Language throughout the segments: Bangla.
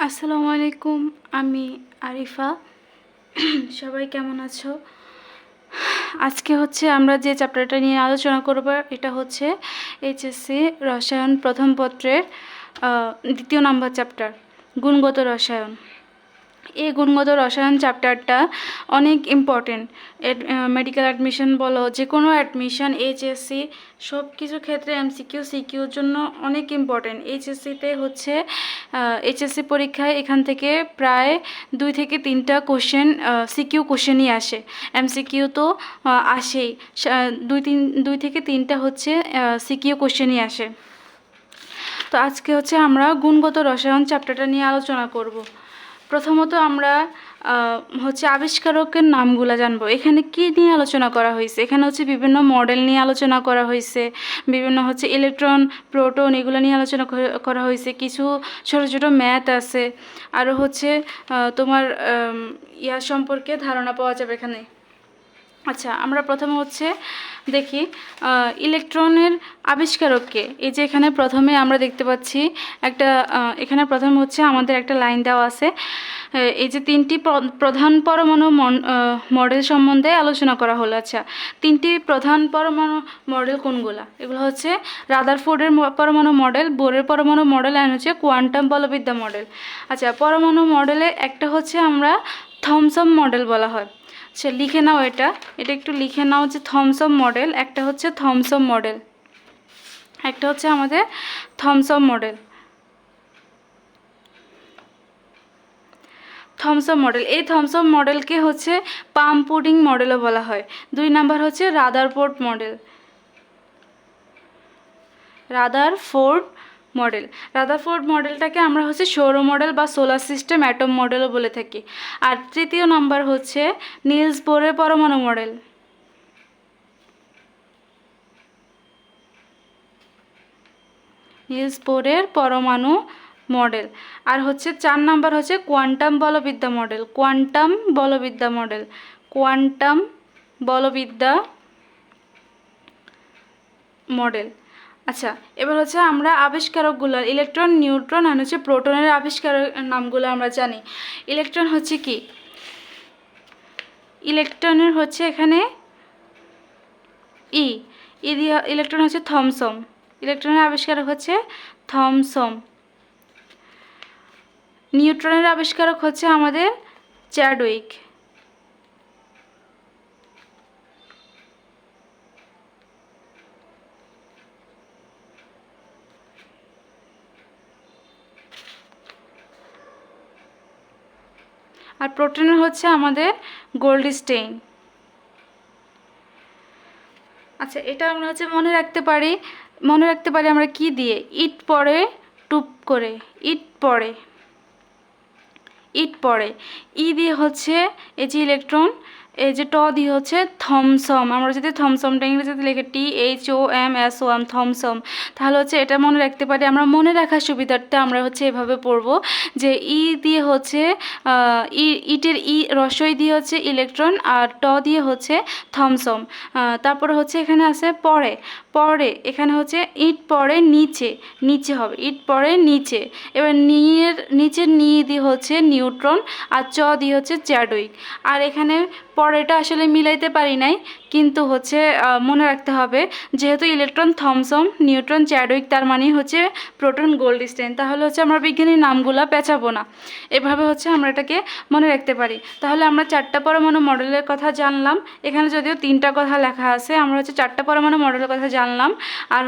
আসসালামু আলাইকুম। আমি আরিফা। সবাই কেমন আছো? আজকে আমরা যে চ্যাপ্টারটা নিয়ে আলোচনা করব এটা হচ্ছে এইচএসসি রসায়ন প্রথম পত্রের দ্বিতীয় নম্বর চ্যাপ্টার, গুণগত রসায়ন। এই গুণগত রসায়ন চ্যাপ্টারটা অনেক ইম্পর্টেন্ট। মেডিকেল অ্যাডমিশন বলো, যে কোনো অ্যাডমিশন, এইচএসসি, সব কিছু ক্ষেত্রে এমসিকিউ সিকিউর জন্য অনেক ইম্পর্টেন্ট। এইচএসসিতে এইচএসসি পরীক্ষায় এখান থেকে প্রায় 2 থেকে 3টা কোশ্চেন সিকিউ কোশ্চেনই আসে। এমসিকিউ তো আসেই, 2 থেকে 3টা সিকিউ কোশ্চেনই আসে। তো আজকে আমরা গুণগত রসায়ন চ্যাপ্টারটা নিয়ে আলোচনা করব। প্রথমত আমরা আবিষ্কারকের নামগুলো জানবো। এখানে কি নিয়ে আলোচনা করা হয়েছে? এখানে বিভিন্ন মডেল নিয়ে আলোচনা করা হয়েছে, বিভিন্ন ইলেকট্রন, প্রোটন, এগুলো নিয়ে আলোচনা করা হয়েছে। কিছু ছোটো ছোটো ম্যাথ আছে, আরও তোমার ইয়া সম্পর্কে ধারণা পাওয়া যাবে এখানে। আচ্ছা, আমরা প্রথমে দেখি ইলেকট্রনের আবিষ্কারককে। এই যে এখানে প্রথমে আমরা দেখতে পাচ্ছি এখানে প্রথমে আমাদের একটা লাইন দেওয়া আছে। এই যে 3টি প্রধান পরমাণু মডেল সম্বন্ধে আলোচনা করা হলো। আচ্ছা, 3টি প্রধান পরমাণু মডেল কোনগুলা? এগুলো রাদারফোর্ডের পরমাণু মডেল, বোরের পরমাণু মডেল, আর কোয়ান্টাম বলবিদ্যা মডেল। আচ্ছা, পরমাণু মডেলে একটা আমরা থমসন মডেল বলা হয়। সে লিখে নাও, এটা একটু লিখে নাও যে থমসন মডেল। একটা থমসন মডেল, একটা আমাদের থমসন মডেল। থমসন মডেল, এই থমসন মডেলকে পাম পুডিং মডেলও বলা হয়। 2 নাম্বার রাদারফোর্ড মডেল। রাদারফোর্ড মডেলটাকে আমরা সৌর মডেল বা সোলার সিস্টেম অ্যাটম মডেলও বলে থাকি। আর 3য় নাম্বার নিলস বোরের পরমাণু মডেল। নিলস বোরের পরমাণু মডেল। আর 4 নাম্বার কোয়ান্টাম বলবিদ্যা মডেল। কোয়ান্টাম বলবিদ্যা মডেল। আচ্ছা, এবার আমরা আবিষ্কারকগুলো, ইলেকট্রন, নিউট্রন আর প্রোটনের আবিষ্কারক নামগুলো আমরা জানি। ইলেকট্রন কি? ইলেকট্রনের এখানে দিয়ে ইলেকট্রন থমসন। ইলেকট্রনের আবিষ্কারক থমসন। নিউট্রনের আবিষ্কারক আমাদের চ্যাডউইক। আর প্রোটনের আমাদের গোল্ডস্টেইন। আচ্ছা, এটা আমরা মনে রাখতে পারি আমরা কি দিয়ে? ইট পড়ে টুপ করে, ইট পড়ে। ই দিয়ে এই যে ইলেকট্রন, এই যে ট দিয়ে থমসম। আমরা যদি থমসমটা ইংরেজিতে লিখে THOMSOM, থমসম, তাহলে এটা মনে রাখতে পারি। আমরা মনে রাখার সুবিধার্থে আমরা এভাবে পড়ব যে ই দিয়ে ইটের রসই দিয়ে ইলেকট্রন, আর ট দিয়ে থমসম। তারপরে এখানে আছে পড়ে, এখানে ইট পড়ে নিচে হবে, ইট পড়ে নিচে। এবার নিচের দিয়ে নিউট্রন, আর চ দিয়ে চ্যাডউইক। আর এখানে পরেটা আসলে মিলাইতে পারি নাই, কিন্তু মনে রাখতে হবে, যেহেতু ইলেকট্রন থমসন, নিউট্রন চ্যাডউইক, তার মানে প্রোটন গোল্ডস্টেইন। তাহলে আমরা বিজ্ঞানীর নামগুলো পেঁচাবো না, এভাবে আমরা এটাকে মনে রাখতে পারি। তাহলে আমরা 4টা পরমাণু মডেলের কথা জানলাম। এখানে যদিও 3টা কথা লেখা আছে, আমরা 4টা পরমাণু মডেলের কথা জানলাম। আর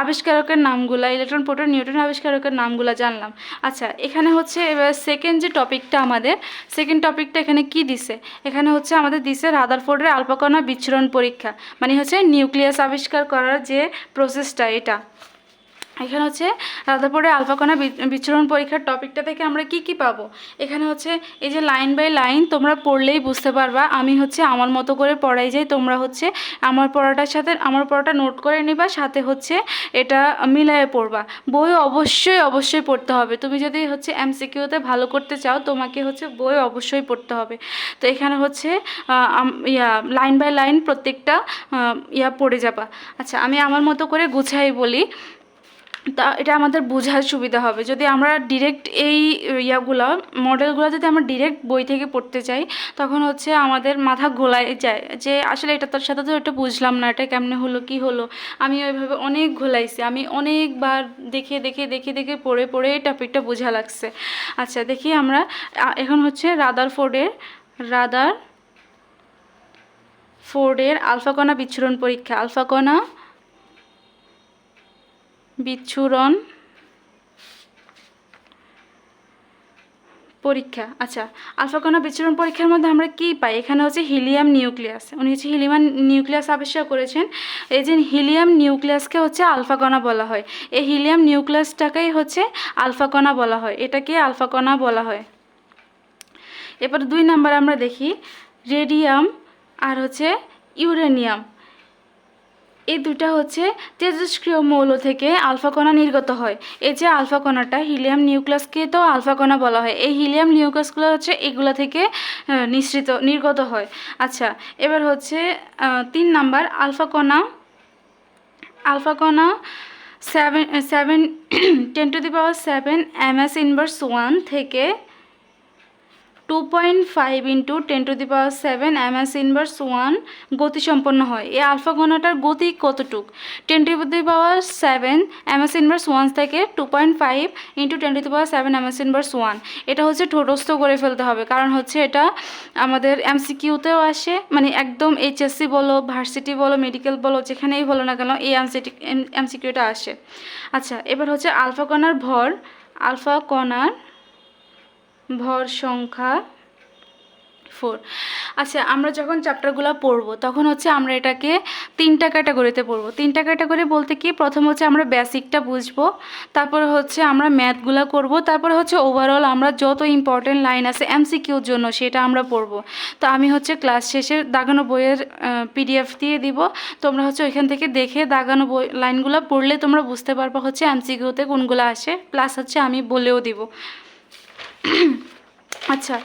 আবিষ্কারকের নামগুলা, ইলেকট্রন, প্রোটন, নিউট্রন আবিষ্কারকের নামগুলা জানলাম। আচ্ছা, এখানে এবার সেকেন্ড যে টপিকটা, আমাদের সেকেন্ড টপিকটা এখানে কি দিছে? এখানে আমাদের দিছে রাদারফোর্ডের আলফা কণা বিচ্ছুরণ পরীক্ষা, মানে নিউক্লিয়াস আবিষ্কার করার যে প্রসেসটা, এটা। এখানে রাদারফোর্ডের আলফা কণা বিচ্ছুরণ পরীক্ষার টপিকটা থেকে আমরা কি কি পাবো? এখানে এই যে লাইন বাই লাইন তোমরা পড়লেই বুঝতে পারবা। আমি আমার মতো করে পড়াই যাই, তোমরা আমার পড়াটা নোট করে নিবা, সাথে এটা মিলায়ে পড়বা। বই অবশ্যই পড়তে হবে। তুমি যদি এমসিকিউতে ভালো করতে চাও, তোমাকে বই অবশ্যই পড়তে হবে। তো এখানে লাইন বাই লাইন প্রত্যেকটা পড়ে যাবা। আচ্ছা, আমি আমার মতো করে গুছাই বলি। তা এটা আমাদের বোঝার সুবিধা হবে। যদি আমরা ডিরেক্ট এই ইয়াগুলো মডেলগুলো যদি আমরা ডিরেক্ট বই থেকে পড়তে চাই, তখন হচ্ছে আমাদের মাথা ঘোলায় যায় যে আসলে এটা তার সাথে তো এটা বুঝলাম না, এটা কেমনে হলো কি হলো। আমি ওইভাবে অনেক ঘোলাইছি, আমি অনেকবার দেখে দেখে দেখে দেখে পড়ে পড়ে এই টপিকটা বোঝা লাগছে। আচ্ছা দেখি আমরা এখন হচ্ছে রাদারফোর্ডের আলফা কণা বিচ্ছুরণ পরীক্ষা। আলফা কণা বিচ্ছুরণ পরীক্ষা। আচ্ছা, আলফা কণা বিচ্ছুরণ পরীক্ষার মধ্যে আমরা কি পাই? এখানে হচ্ছে হিলিয়াম নিউক্লিয়াস, উনি হচ্ছে হিলিয়াম নিউক্লিয়াস আবিষ্কার করেছেন। এই যে হিলিয়াম নিউক্লিয়াসকে হচ্ছে আলফা কণা বলা হয়, এই হিলিয়াম নিউক্লিয়াসটাকেই হচ্ছে আলফা কণা বলা হয়, এটাকে আলফা কণা বলা হয়। এবার 2 নাম্বার আমরা দেখি রেডিয়াম আর হচ্ছে ইউরেনিয়াম, এই দুটা হচ্ছে তেজস্ক্রিয় মৌল থেকে আলফা কণা নির্গত হয়। এই যে আলফা কণাটা হিলিয়াম নিউক্লিয়াসকে তো আলফা কণা বলা হয়, এই হিলিয়াম নিউক্লিয়াসগুলো হচ্ছে এগুলো থেকে নির্গত হয়। আচ্ছা, এবার হচ্ছে 3 নাম্বার আলফা কণা 10⁻7 ms ইনভার্স 1 থেকে 2.5 × 10⁻7 ms ইনভার্স 1 গতি সম্পন্ন হয়। এই আলফা কণাটার গতি কতটুক? 10⁻7 ms ইনভার্স 1 থেকে 2.5 × 10⁻7 ms ইনভার্স 1। এটা হচ্ছে ঠোঁটস্থ করে ফেলতে হবে, কারণ হচ্ছে এটা আমাদের এমসিকিউতেও আসে, মানে একদম এইচএসসি বলো, ভার্সিটি বলো, মেডিকেল বলো, যেখানেই বলো না কেন এই এমসিকিউটা আসে। আচ্ছা, এবার হচ্ছে আলফা কণার ভর সংখ্যা 4। আচ্ছা, আমরা যখন চ্যাপ্টারগুলো পড়বো তখন হচ্ছে আমরা এটাকে 3টা ক্যাটাগরিতে পড়বো। 3টা ক্যাটাগরি বলতে কি, প্রথম হচ্ছে আমরা বেসিকটা বুঝবো, তারপরে হচ্ছে আমরা ম্যাথগুলো করব, তারপরে হচ্ছে ওভারঅল আমরা যত ইম্পর্টেন্ট লাইন আছে এমসিকিউর জন্য সেটা আমরা পড়বো। তো আমি হচ্ছে ক্লাস শেষে দাগানো বইয়ের পিডিএফ দিয়ে দিব, তোমরা হচ্ছে ওইখান থেকে দেখে দাগানো বই লাইনগুলো পড়লে তোমরা বুঝতে পারবা হচ্ছে এমসিকিউতে কোনগুলো আসে, প্লাস হচ্ছে আমি বলেও দিব। আচ্ছা,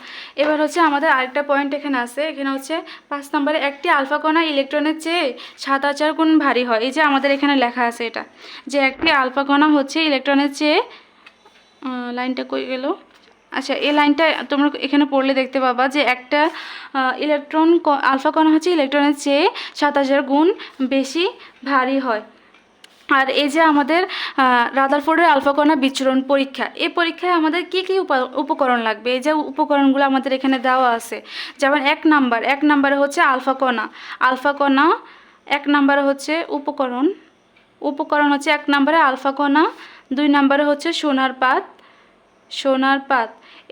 এবার হচ্ছে আমাদের আরেকটা পয়েন্ট এখানে আছে, এখানে হচ্ছে 5 নম্বরে একটি আলফা কণা ইলেকট্রনের চেয়ে 7000 গুণ ভারী হয়। এই যে আমাদের এখানে লেখা আছে এটা, যে একটি আলফা কণা হচ্ছে ইলেকট্রনের চেয়ে, লাইনটা কই গেল? আচ্ছা, এই লাইনটা তোমরা এখানে পড়লে দেখতে পাবা যে একটা আলফা কণা হচ্ছে ইলেকট্রনের চেয়ে 7000 গুণ বেশি ভারী হয়। আর এই যে আমাদের রাদারফোর্ডের আলফা কণা বিচ্ছুরণ পরীক্ষা, এই পরীক্ষায় আমাদের কি কি উপকরণ লাগবে? এই যে উপকরণগুলো আমাদের এখানে দেওয়া আছে, যেমন 1 নাম্বারে হচ্ছে আলফা কণা 1 নাম্বারে হচ্ছে উপকরণ হচ্ছে 1 নাম্বারে আলফা কণা, 2 নাম্বারে হচ্ছে সোনার পাত।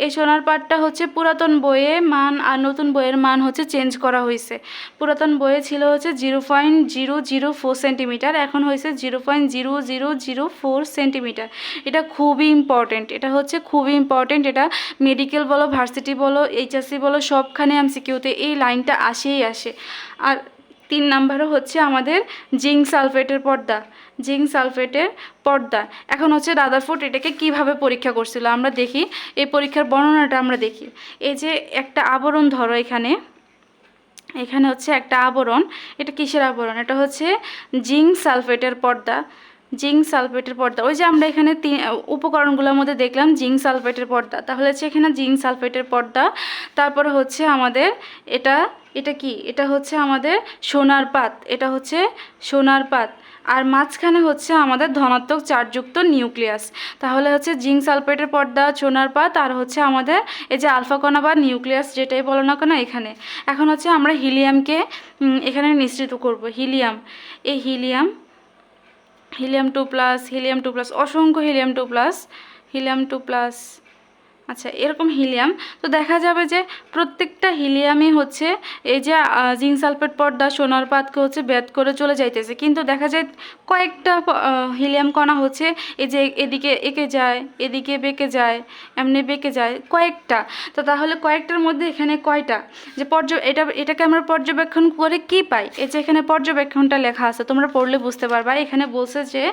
এই সোনার পাতটা হচ্ছে পুরাতন বইয়ে মান আর নতুন বইয়ের মান হচ্ছে চেঞ্জ করা হয়েছে। পুরাতন বইয়ে ছিল হচ্ছে 0.004 সেন্টিমিটার, এখন হয়েছে 0.0004 সেন্টিমিটার। এটা খুবই ইম্পর্টেন্ট, এটা মেডিকেল বলো, ভার্সিটি বলো, এইচএসসি বলো, সবখানে এমসিকিউতে এই লাইনটা আসেই আসে। আর 3 নাম্বারও হচ্ছে আমাদের জিঙ্ক সালফেটের পর্দা। এখন হচ্ছে রাদারফোর্ড এটাকে কিভাবে পরীক্ষা করছিল আমরা দেখি, এই পরীক্ষার বর্ণনাটা আমরা দেখি। এই যে একটা আবরণ ধরো, এখানে হচ্ছে একটা আবরণ, এটা কিসের আবরণ? এটা হচ্ছে জিঙ্ক সালফেটের পর্দা। ওই যে আমরা এখানে উপকরণগুলোর মধ্যে দেখলাম জিঙ্ক সালফেটের পর্দা, তাহলে হচ্ছে এখানে জিঙ্ক সালফেটের পর্দা। তারপরে হচ্ছে আমাদের এটা কি? এটা হচ্ছে আমাদের সোনার পাত, আর মাঝখানে হচ্ছে আমাদের ধনাত্মক চার্জযুক্ত নিউক্লিয়াস। তাহলে হচ্ছে জিঙ্ক সালফেটের পর্দা, সোনার পাত, আর হচ্ছে আমাদের এই যে আলফা কণা বা নিউক্লিয়াস যেটাই বলো না কেন এখানে। এখন হচ্ছে আমরা হিলিয়ামকে এখানে নিঃসৃত করব। এই হিলিয়াম 2+, অসংখ্য হিলিয়াম 2+। আচ্ছা, এরকম হিলিয়াম তো দেখা যাবে যে প্রত্যেকটা হিলিয়ামই হচ্ছে এই যে জিঙ্ক সালফেট পর্দা, সোনার পাতকে হচ্ছে ব্যাদ করে চলে যাইতেছে, কিন্তু দেখা যায় কয়েকটা হিলিয়াম কণা হচ্ছে এই যে এদিকে এঁকে যায়, এদিকে বেঁকে যায়, এমনি বেঁকে যায় কয়েকটা। তো তাহলে কয়েকটার মধ্যে এখানে কয়টা যে এটাকে আমরা পর্যবেক্ষণ করে কি পাই? এই যে এখানে পর্যবেক্ষণটা লেখা আছে, তোমরা পড়লে বুঝতে পারবা। এখানে বলছে যে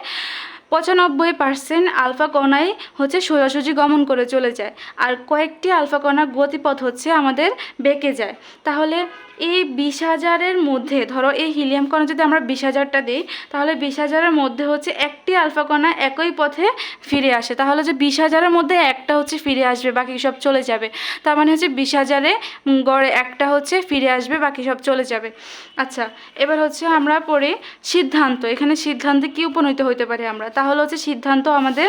95% আলফা কণাই হচ্ছে সোজাসুজি গমন করে চলে যায়, আর কয়েকটি আলফা কণার গতিপথ হচ্ছে আমাদের বেঁকে যায়। তাহলে এই 20,000-এর মধ্যে ধরো এই হিলিয়াম কণা যদি আমরা 20,000টা দিই, তাহলে 20,000-এর মধ্যে হচ্ছে একটি আলফা কণা একই পথে ফিরে আসে। তাহলে যে 20,000-এর মধ্যে একটা হচ্ছে ফিরে আসবে, বাকি সব চলে যাবে। তার মানে হচ্ছে 20,000-এ গড়ে একটা হচ্ছে ফিরে আসবে, বাকি সব চলে যাবে। আচ্ছা, এবার হচ্ছে আমরা পড়ি সিদ্ধান্ত। এখানে সিদ্ধান্তে কী উপনীত হইতে পারি আমরা? তাহলে হচ্ছে সিদ্ধান্ত আমাদের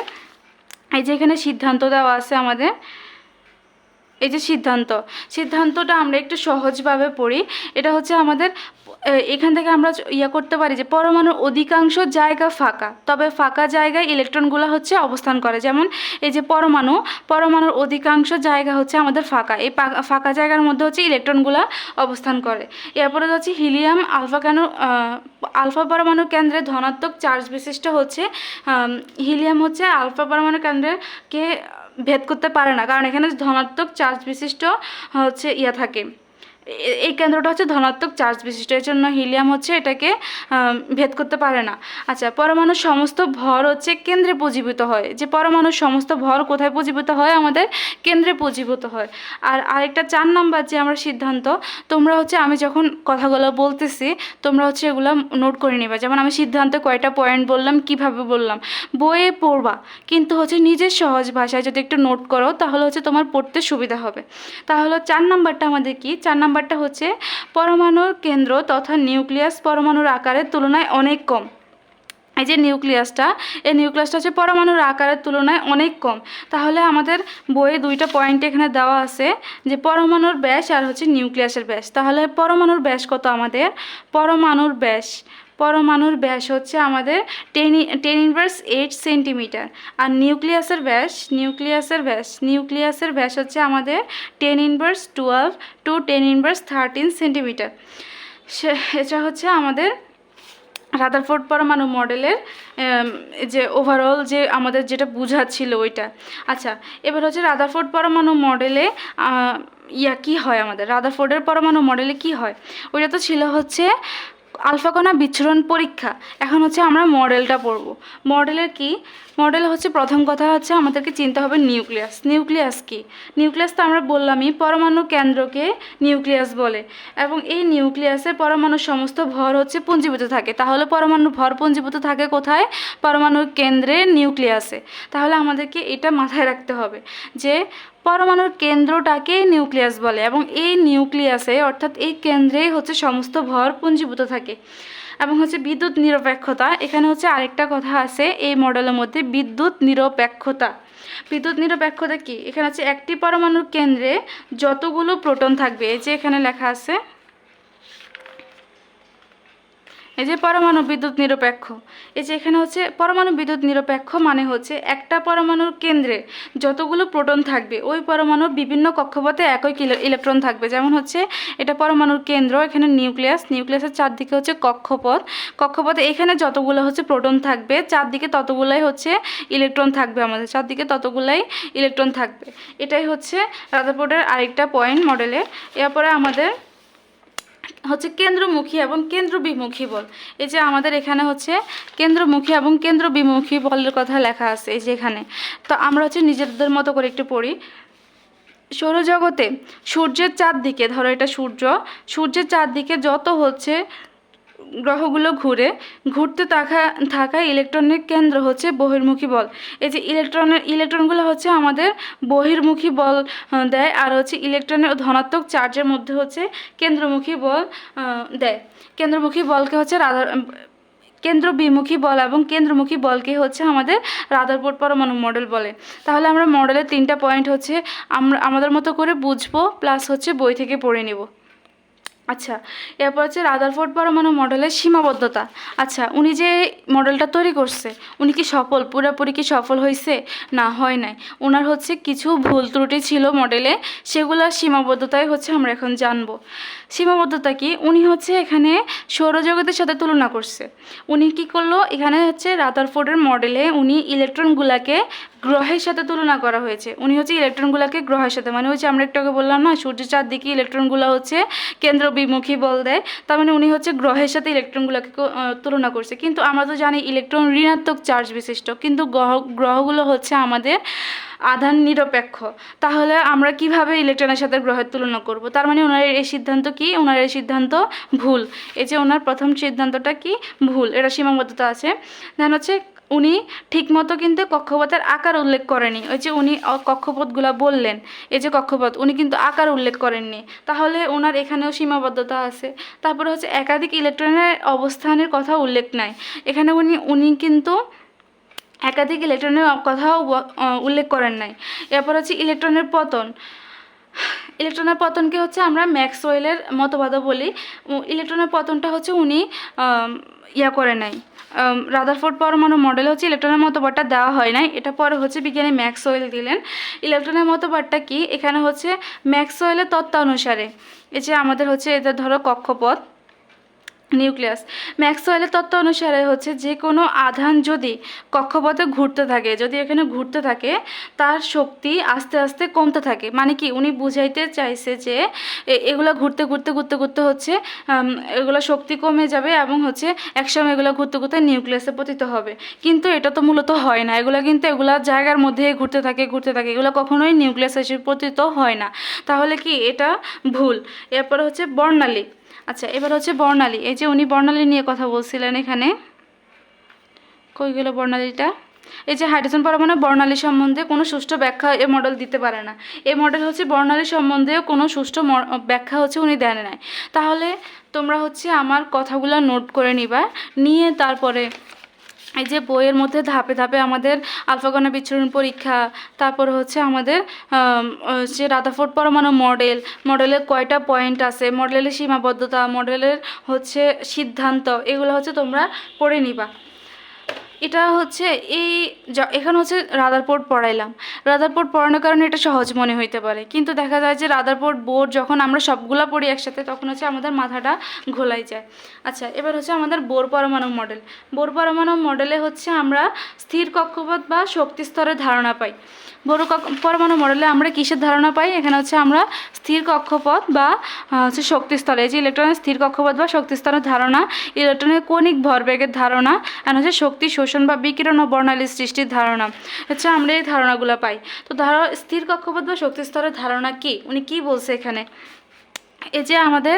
এই যে এখানে সিদ্ধান্ত দেওয়া আছে আমাদের, এই যে সিদ্ধান্তটা আমরা একটু সহজভাবে পড়ি। এটা হচ্ছে আমাদের এখান থেকে আমরা করতে পারি যে পরমাণুর অধিকাংশ জায়গা ফাঁকা, তবে ফাঁকা জায়গায় ইলেকট্রনগুলো হচ্ছে অবস্থান করে। যেমন এই যে পরমাণুর অধিকাংশ জায়গা হচ্ছে আমাদের ফাঁকা, এই ফাঁকা জায়গার মধ্যে হচ্ছে ইলেকট্রনগুলো অবস্থান করে। এরপরে হচ্ছে হিলিয়াম আলফা পরমাণু কেন্দ্রে ধনাত্মক চার্জ বিশিষ্ট হচ্ছে হিলিয়াম হচ্ছে আলফা পরমাণু কেন্দ্রকে ভেদ করতে পারে না, কারণ এখানে ধনাত্মক চার্জ বিশিষ্ট হচ্ছে থাকে, এই কেন্দ্রটা হচ্ছে ধনাত্মক চার্জ বিশিষ্ট, এর জন্য হিলিয়াম হচ্ছে এটাকে ভেদ করতে পারে না। আচ্ছা, পরমাণুর সমস্ত ভর হচ্ছে কেন্দ্রে পুঞ্জীভূত হয়। যে পরমাণুর সমস্ত ভর কোথায় পুঞ্জীভূত হয়? আমাদের কেন্দ্রে পুঞ্জীভূত হয়। আর আরেকটা 4 নাম্বার যে আমরা সিদ্ধান্ত, তোমরা হচ্ছে আমি যখন কথাগুলো বলতেছি তোমরা হচ্ছে এগুলো নোট করে নেবা। যেমন আমি সিদ্ধান্তে কয়টা পয়েন্ট বললাম, কিভাবে বললাম, বইয়ে পড়বা, কিন্তু হচ্ছে নিজের সহজ ভাষায় যদি একটু নোট করো তাহলে হচ্ছে তোমার পড়তে সুবিধা হবে। তাহলে 4 নাম্বারটা আমাদের কি? 4 নাম্বারটা হচ্ছে পরমাণুর কেন্দ্র তথা নিউক্লিয়াস পরমাণুর আকারের তুলনায় অনেক কম। এই যে নিউক্লিয়াসটা, এই নিউক্লিয়াসটা হচ্ছে পরমাণুর আকারের তুলনায় অনেক কম। তাহলে আমাদের বইয়ে 2টা পয়েন্ট এখানে দেওয়া আছে, যে পরমাণুর ব্যাস আর হচ্ছে নিউক্লিয়াসের ব্যাস। তাহলে পরমাণুর ব্যাস কত আমাদের? পরমাণুর ব্যাস হচ্ছে আমাদের 10⁻8 সেন্টিমিটার। আর নিউক্লিয়াসের ব্যাস হচ্ছে আমাদের 10⁻12 টু 10⁻13 সেন্টিমিটার। এটা হচ্ছে আমাদের রাদারফোর্ড পরমাণু মডেলের যে ওভারঅল যে আমাদের যেটা বোঝাচ্ছিল ওইটা। আচ্ছা, এবার হচ্ছে রাদারফোর্ড পরমাণু মডেলে কি হয় আমাদের? রাদারফোর্ডের পরমাণু মডেলে কি হয়? ওইটা তো ছিল হচ্ছে আলফা কণা বিচ্ছুরণ পরীক্ষা। এখন হচ্ছে আমরা মডেলটা পড়ব। মডেল হচ্ছে প্রথম কথা হচ্ছে আমাদেরকে চিনতে হবে নিউক্লিয়াস কি? নিউক্লিয়াস তো আমরা বললামই, পরমাণু কেন্দ্রকে নিউক্লিয়াস বলে, এবং এই নিউক্লিয়াসে পরমাণুর সমস্ত ভর হচ্ছে পুঞ্জীভূত থাকে। তাহলে পরমাণু ভর পুঞ্জীভূত থাকে কোথায়? পরমাণুর কেন্দ্রে, নিউক্লিয়াসে। তাহলে আমাদেরকে এটা মাথায় রাখতে হবে যে পরমাণুর কেন্দ্রটাকে নিউক্লিয়াস বলে, এবং এই নিউক্লিয়াসে অর্থাৎ এই কেন্দ্রেই হচ্ছে সমস্ত ভর পুঞ্জীভূত থাকে। এবং হচ্ছে বিদ্যুৎ নিরপেক্ষতা, এখানে হচ্ছে আরেকটা কথা আছে এই মডেলের মধ্যে, বিদ্যুৎ নিরপেক্ষতা কি? এখানে হচ্ছে একটি পরমাণুর কেন্দ্রে যতগুলো প্রোটন থাকবে, এই যে এখানে লেখা আছে, এই যে পরমাণু বিদ্যুৎ নিরপেক্ষ, এই যে এখানে হচ্ছে পরমাণু বিদ্যুৎ নিরপেক্ষ মানে হচ্ছে একটা পরমাণুর কেন্দ্রে যতগুলো প্রোটন থাকবে ওই পরমাণুর বিভিন্ন কক্ষপথে একই ইলেকট্রন থাকবে। যেমন হচ্ছে এটা পরমাণুর কেন্দ্র, এখানে নিউক্লিয়াসের চারদিকে হচ্ছে কক্ষপথে এখানে যতগুলো হচ্ছে প্রোটন থাকবে চারদিকে ততগুলাই হচ্ছে ইলেকট্রন থাকবে, আমাদের চারদিকে ততগুলাই ইলেকট্রন থাকবে। এটাই হচ্ছে রাদারফোর্ডের আরেকটা পয়েন্ট মডেলে। এরপরে আমাদের হচ্ছে কেন্দ্রমুখী এবং কেন্দ্রবিমুখী বল। এই যে আমাদের এখানে হচ্ছে কেন্দ্রমুখী এবং কেন্দ্রবিমুখী বলের কথা লেখা আছে এই যে এখানে। তো আমরা হচ্ছে নিজেদের মতো করে একটু পড়ি। সৌরজগতে সূর্যের চারদিকে, ধরো এটা সূর্যের চারদিকে যত হচ্ছে গ্রহগুলো ঘুরতে থাকা ইলেকট্রনের কেন্দ্র হচ্ছে বহির্মুখী বল। এই যে ইলেকট্রনগুলো হচ্ছে আমাদের বহির্মুখী বল দেয়, আর হচ্ছে ইলেকট্রনের ধনাত্মক চার্জের মধ্যে হচ্ছে কেন্দ্রমুখী বল দেয়। কেন্দ্রমুখী বলকে হচ্ছে কেন্দ্রবিমুখী বল এবং কেন্দ্রমুখী বলকে হচ্ছে আমাদের রাদারফোর্ড পরমাণু মডেল বলে। তাহলে আমরা মডেলের 3টা পয়েন্ট হচ্ছে আমরা আমাদের মতো করে বুঝবো, প্লাস হচ্ছে বই থেকে পড়ে নেব। আচ্ছা, এরপর হচ্ছে রাদারফোর্ড পরমাণু মডেলের সীমাবদ্ধতা। আচ্ছা, উনি যে মডেলটা তৈরি করছে উনি কি পুরোপুরি কি সফল হয়েছে? না, হয় নাই। ওনার হচ্ছে কিছু ভুল ত্রুটি ছিল মডেলে, সেগুলোর সীমাবদ্ধতাই হচ্ছে আমরা এখন জানবো। সীমাবদ্ধতা কি? উনি হচ্ছে এখানে সৌরজগতের সাথে তুলনা করছে। উনি কি করলো? এখানে হচ্ছে রাদারফোর্ডের মডেলে উনি ইলেকট্রনগুলোকে গ্রহের সাথে তুলনা করা হয়েছে। উনি হচ্ছে ইলেকট্রনগুলোকে গ্রহের সাথে, মানে হচ্ছে আমরা একটু আগে বললাম না সূর্যের চারদিকে ইলেকট্রনগুলো হচ্ছে কেন্দ্র বিমুখী বল দেয়, তার মানে উনি হচ্ছে গ্রহের সাথে ইলেকট্রনগুলোকে তুলনা করছে। কিন্তু আমরা তো জানি ইলেকট্রন ঋণাত্মক চার্জ বিশিষ্ট, কিন্তু গ্রহগুলো হচ্ছে আমাদের আধান নিরপেক্ষ। তাহলে আমরা কিভাবে ইলেকট্রনের সাথে গ্রহের তুলনা করব? তার মানে ওনার এই সিদ্ধান্ত কি? ওনার এই সিদ্ধান্ত ভুল। এই যে ওনার প্রথম সিদ্ধান্তটা কি? ভুল, এটা সীমাবদ্ধতা আছে। দেন হচ্ছে উনি ঠিকমতো কিন্তু কক্ষপথের আকার উল্লেখ করেনি। ওই যে উনি কক্ষপথগুলো বললেন, এই যে কক্ষপথ, উনি কিন্তু আকার উল্লেখ করেননি, তাহলে ওনার এখানেও সীমাবদ্ধতা আছে। তারপরে হচ্ছে একাধিক ইলেকট্রনের অবস্থানের কথা উল্লেখ নাই, এখানে উনি কিন্তু একাধিক ইলেকট্রনের কথাও উল্লেখ করেন নাই। এরপর হচ্ছে ইলেকট্রনের পতন। ইলেকট্রনের পতনকে হচ্ছে আমরা ম্যাক্সওয়েলের মতবাদও বলি। ইলেকট্রনের পতনটা হচ্ছে উনি করে নাই। রাদারফোর্ড পরমাণু মডেলে হচ্ছে ইলেকট্রনের মতবাদটা দেওয়া হয় নাই, এটা পরে হচ্ছে বিজ্ঞানী ম্যাক্সওয়েল দিলেন। ইলেকট্রনের মতবাদটা কি? এখানে হচ্ছে ম্যাক্সওয়েলের তত্ত্বানুসারে, এই যে আমাদের হচ্ছে এদের ধরো কক্ষপথ, নিউক্লিয়াস, ম্যাক্সওয়েলের তত্ত্ব অনুসারে হচ্ছে যে কোনো আধান যদি কক্ষপথে ঘুরতে থাকে, যদি এখানে ঘুরতে থাকে, তার শক্তি আস্তে আস্তে কমতে থাকে। মানে কি উনি বুঝাইতে চাইছে যে এগুলো ঘুরতে ঘুরতে ঘুরতে ঘুরতে হচ্ছে এগুলো শক্তি কমে যাবে এবং হচ্ছে একসময় এগুলো ঘুরতে ঘুরতে নিউক্লিয়াসে পতিত হবে। কিন্তু এটা তো মূলত হয় না, এগুলো কিন্তু এগুলা জায়গার মধ্যে ঘুরতে থাকে ঘুরতে থাকে, এগুলো কখনোই নিউক্লিয়াসে এসে পতিত হয় না। তাহলে কি এটা ভুল। এরপরে হচ্ছে বর্ণালী। আচ্ছা, এবার হচ্ছে বর্ণালী। এই যে উনি বর্ণালী নিয়ে কথা বলছিলেন, এখানে কই গেল বর্ণালীটা? এই যে হাইড্রোজেন পরমাণু বর্ণালী সম্বন্ধে কোনো সুষ্ঠু ব্যাখ্যা এ মডেল দিতে পারে না। এই মডেল হচ্ছে বর্ণালী সম্বন্ধেও কোনো সুষ্ঠু ব্যাখ্যা হচ্ছে উনি দেন নাই। তাহলে তোমরা হচ্ছে আমার কথাগুলো নোট করে নিবা, নিয়ে তারপরে এই যে বইয়ের মধ্যে ধাপে ধাপে আমাদের আলফা কণা বিচ্ছুরণ পরীক্ষা, তারপর হচ্ছে আমাদের যে রাদারফোর্ড পরমাণু মডেলের কয়টা পয়েন্ট আছে, মডেলের সীমাবদ্ধতা, মডেলের হচ্ছে সিদ্ধান্ত, এগুলো হচ্ছে তোমরা পড়ে নিবা। এটা হচ্ছে এখানে হচ্ছে রাদারফোর্ড পড়াইলাম। রাদারফোর্ড পড়ানোর কারণে এটা সহজ মনে হইতে পারে, কিন্তু দেখা যায় যে রাদারফোর্ড বোর যখন আমরা সবগুলা পড়ি একসাথে তখন হচ্ছে আমাদের মাথাটা ঘোলাই যায়। আচ্ছা, এবার হচ্ছে আমাদের বোর পরমাণু মডেল। বোর পরমাণু মডেলে হচ্ছে আমরা স্থির কক্ষপথ বা শক্তি স্তরের ধারণা পাই। বোর পরমাণু মডেলে আমরা কিসের ধারণা পাই? এখানে হচ্ছে আমরা স্থির কক্ষপথ বা হচ্ছে শক্তি স্তরে, এই যে ইলেকট্রনের স্থির কক্ষপথ বা শক্তি স্তরের ধারণা, ইলেকট্রনের কৌণিক ভরবেগের ধারণা, আর হচ্ছে শক্তি শোষণ বা বিকিরণ ও বর্ণালী সৃষ্টির ধারণা, হচ্ছে আমরা এই ধারণাগুলো পাই। তো ধরো স্থির কক্ষপথ বা শক্তি স্তরের ধারণা কি, উনি কি বলছে এখানে? এই যে আমাদের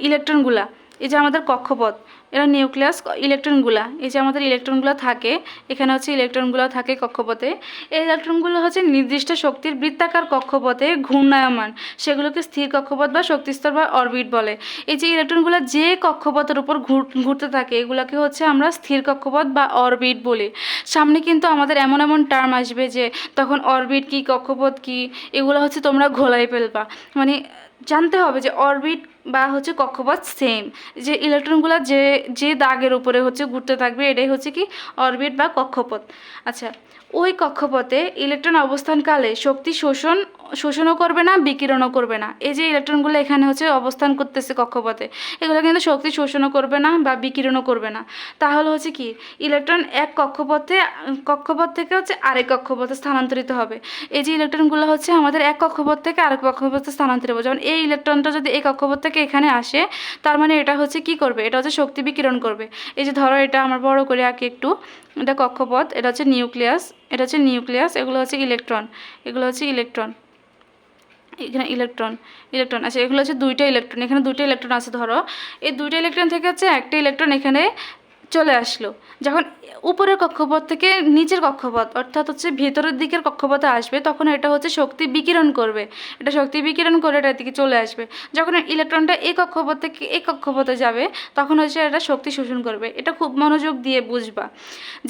ইলেকট্রনগুলা, এই যে আমাদের কক্ষপথ, এরা নিউক্লিয়াস, ইলেকট্রনগুলা, এই যে আমাদের ইলেকট্রনগুলো থাকে, এখানে হচ্ছে ইলেকট্রনগুলো থাকে কক্ষপথে। এই ইলেকট্রনগুলো হচ্ছে নির্দিষ্ট শক্তির বৃত্তাকার কক্ষপথে ঘূর্ণায়মান, সেগুলোকে স্থির কক্ষপথ বা শক্তিস্তর বা অরবিট বলে। এই যে ইলেকট্রনগুলো যে কক্ষপথের উপর ঘুরতে থাকে এগুলোকে হচ্ছে আমরা স্থির কক্ষপথ বা অরবিট বলি। সামনে কিন্তু আমাদের এমন এমন টার্ম আসবে যে তখন অরবিট কি কক্ষপথ কি এগুলো হচ্ছে তোমরা ঘোলাই ফেলবা, মানে জানতে হবে যে অরবিট বা হচ্ছে কক্ষপথ সেম, যে ইলেকট্রনগুলো যে যে দাগের উপরে হচ্ছে ঘুরতে থাকবে এটাই হচ্ছে কি অরবিট বা কক্ষপথ। আচ্ছা, ওই কক্ষপথে ইলেকট্রন অবস্থানকালে শক্তি শোষণও করবে না, বিকিরণও করবে না। এই যে ইলেকট্রনগুলো এখানে হচ্ছে অবস্থান করতেছে কক্ষপথে, এগুলো কিন্তু শক্তি শোষণও করবে না বা বিকিরণও করবে না। তাহলে হচ্ছে কি ইলেকট্রন এক কক্ষপথ থেকে হচ্ছে আরেক কক্ষপথে স্থানান্তরিত হবে। এই যে ইলেকট্রনগুলো হচ্ছে আমাদের এক কক্ষপথ থেকে আরেক কক্ষপথে স্থানান্তরিত হবে। যেমন এই ইলেকট্রনটা যদি এই কক্ষপথ থেকে এখানে আসে, তার মানে এটা হচ্ছে কি করবে? এটা হচ্ছে শক্তি বিকিরণ করবে। এই যে ধরো এটা আমার বড় করে আঁকি একটু, এটা কক্ষপথ, এটা হচ্ছে নিউক্লিয়াস, এটা হচ্ছে নিউক্লিয়াস, এগুলো হচ্ছে ইলেকট্রন, এগুলো হচ্ছে ইলেকট্রন, এখানে ইলেকট্রন আচ্ছা, এগুলো হচ্ছে দুইটা ইলেকট্রন, এখানে দুইটা ইলেকট্রন আছে। ধরো এই দুইটা ইলেকট্রন থেকে হচ্ছে একটা ইলেকট্রন এখানে চলে আসলো, যখন উপরের কক্ষপথ থেকে নিচের কক্ষপথ অর্থাৎ হচ্ছে ভেতরের দিকের কক্ষপথে আসবে তখন এটা হচ্ছে শক্তি বিকিরণ করবে, এটা শক্তি বিকিরণ করে এটার দিকে চলে আসবে। যখন ইলেকট্রনটা এই কক্ষপথ থেকে এই কক্ষপথে যাবে তখন হচ্ছে এটা শক্তি শোষণ করবে। এটা খুব মনোযোগ দিয়ে বুঝবা